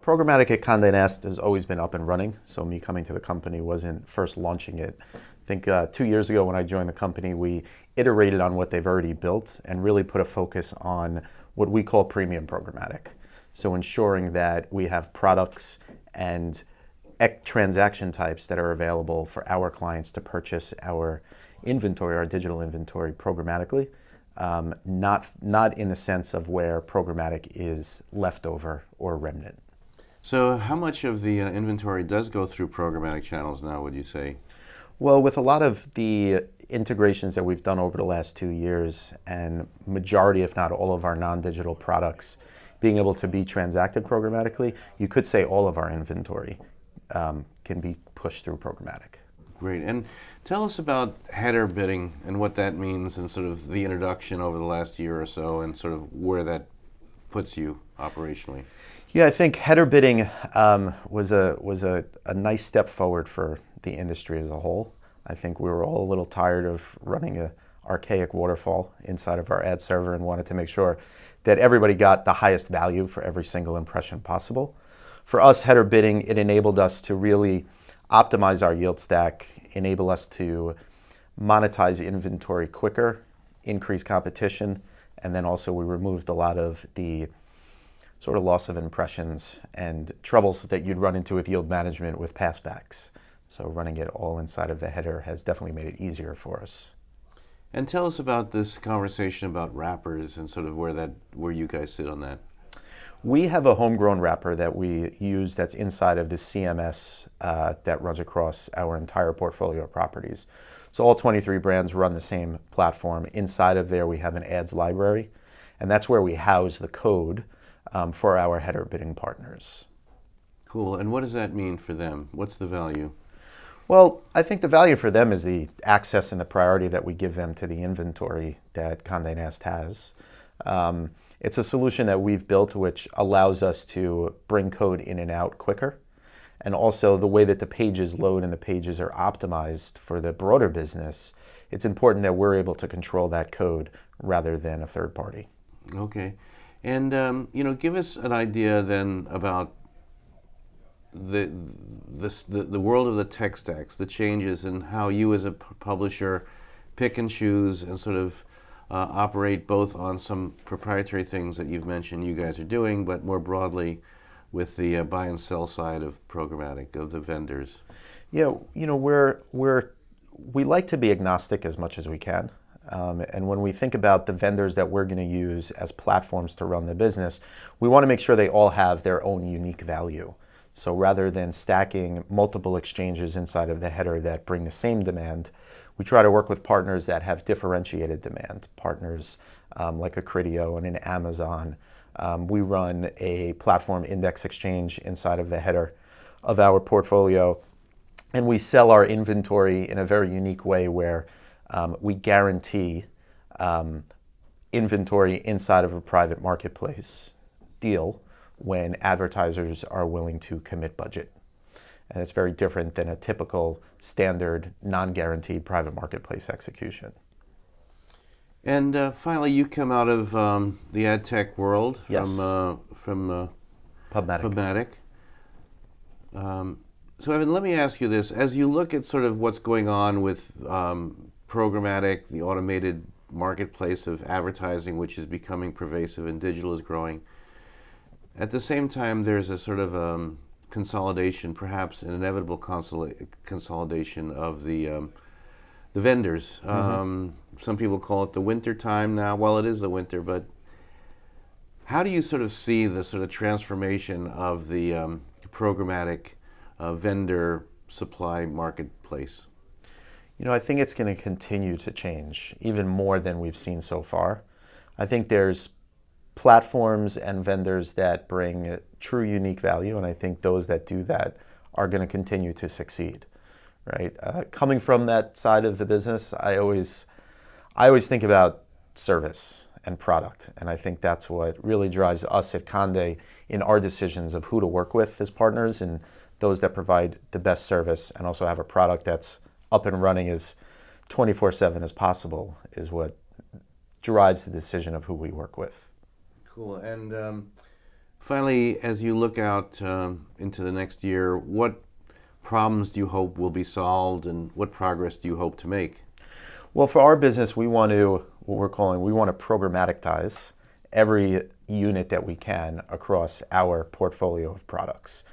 Programmatic at Conde Nast has always been up and running, so me coming to the company wasn't first launching it. I think 2 years ago when I joined the company, we iterated on what they've already built and really put a focus on what we call premium programmatic. So ensuring that we have products and transaction types that are available for our clients to purchase our inventory, our digital inventory, programmatically, not in the sense of where programmatic is leftover or remnant. So how much of the inventory does go through programmatic channels now, would you say? Well, with a lot of the integrations that we've done over the last 2 years, and majority, if not all of our non-digital products being able to be transacted programmatically, you could say all of our inventory can be pushed through programmatic. Great. And tell us about header bidding and what that means and sort of the introduction over the last year or so and sort of where that puts you operationally. Yeah, I think header bidding was a nice step forward for the industry as a whole. I think we were all a little tired of running an archaic waterfall inside of our ad server and wanted to make sure that everybody got the highest value for every single impression possible. For us, header bidding, it enabled us to really optimize our yield stack, enable us to monetize inventory quicker, increase competition, and then also we removed a lot of the sort of loss of impressions and troubles that you'd run into with yield management with passbacks. So running it all inside of the header has definitely made it easier for us. And tell us about this conversation about wrappers and sort of where you guys sit on that. We have a homegrown wrapper that we use that's inside of the CMS that runs across our entire portfolio of properties. So all 23 brands run the same platform. Inside of there we have an ads library, and that's where we house the code for our header bidding partners. Cool. And what does that mean for them? What's the value? Well, I think the value for them is the access and the priority that we give them to the inventory that Conde Nast has. It's a solution that we've built which allows us to bring code in and out quicker. And also the way that the pages load and the pages are optimized for the broader business, it's important that we're able to control that code rather than a third party. Okay. And, give us an idea then about the world of the tech stacks, the changes and how you as a publisher pick and choose and sort of operate both on some proprietary things that you've mentioned you guys are doing, but more broadly with the buy and sell side of programmatic, of the vendors. Yeah, we like to be agnostic as much as we can. And when we think about the vendors that we're going to use as platforms to run the business, we want to make sure they all have their own unique value. So rather than stacking multiple exchanges inside of the header that bring the same demand, we try to work with partners that have differentiated demand, partners like a Criteo and an Amazon. We run a platform index exchange inside of the header of our portfolio, and we sell our inventory in a very unique way where we guarantee inventory inside of a private marketplace deal when advertisers are willing to commit budget. And it's very different than a typical standard non-guaranteed private marketplace execution. And finally, you come out of the ad tech world. Yes. From Programmatic. So Evan, let me ask you this. As you look at sort of what's going on with programmatic, the automated marketplace of advertising, which is becoming pervasive and digital is growing, at the same time there's a sort of consolidation, perhaps an inevitable consolidation of the vendors. Mm-hmm. Some people call it the winter time now. Well, it is the winter, but how do you sort of see the sort of transformation of the programmatic vendor supply marketplace? I think it's going to continue to change even more than we've seen so far. I think there's platforms and vendors that bring true unique value, and I think those that do that are going to continue to succeed, right? Coming from that side of the business, I always think about service and product, and I think that's what really drives us at Conde in our decisions of who to work with as partners and those that provide the best service and also have a product that's up and running as 24/7 as possible is what drives the decision of who we work with. Cool. And Finally, as you look out into the next year, what problems do you hope will be solved, and what progress do you hope to make? Well, for our business, we want to, we want to programmaticize every unit that we can across our portfolio of products.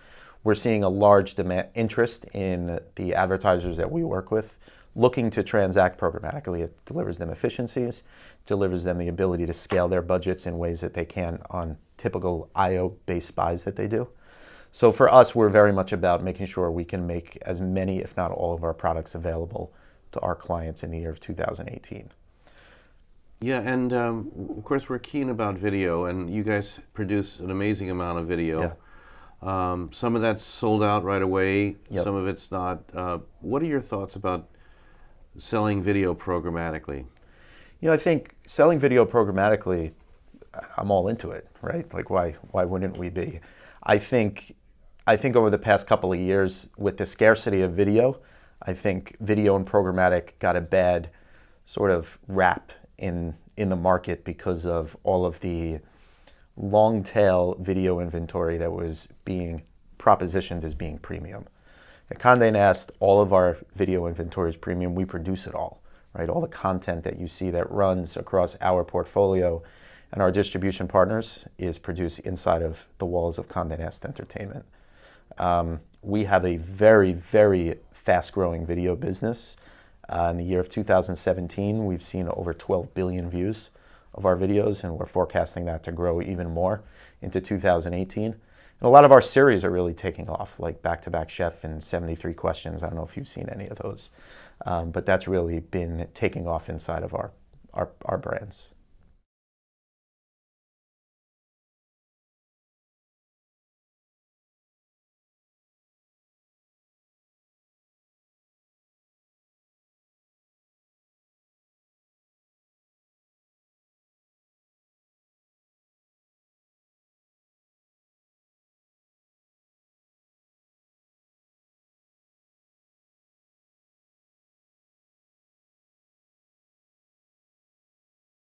We're seeing a large interest in the advertisers that we work with looking to transact programmatically. It delivers them efficiencies, delivers them the ability to scale their budgets in ways that they can on typical IO-based buys that they do. So for us, we're very much about making sure we can make as many, if not all, of our products available to our clients in the year of 2018. Yeah, and of course we're keen about video, and you guys produce an amazing amount of video. Yeah. Some of that's sold out right away, yep. Some of it's not. What are your thoughts about selling video programmatically? You know, I think selling video programmatically, I'm all into it, right? Like, why wouldn't we be? I think over the past couple of years, with the scarcity of video, I think video and programmatic got a bad sort of rap in the market because of all of the long tail video inventory that was being propositioned as being premium. At Conde Nast, all of our video inventory is premium. We produce it all, right? All the content that you see that runs across our portfolio and our distribution partners is produced inside of the walls of Conde Nast Entertainment. We have a very, very fast-growing video business. In the year of 2017, we've seen over 12 billion views of our videos, and we're forecasting that to grow even more into 2018. And a lot of our series are really taking off, like Back to Back Chef and 73 Questions. I don't know if you've seen any of those, but that's really been taking off inside of our brands.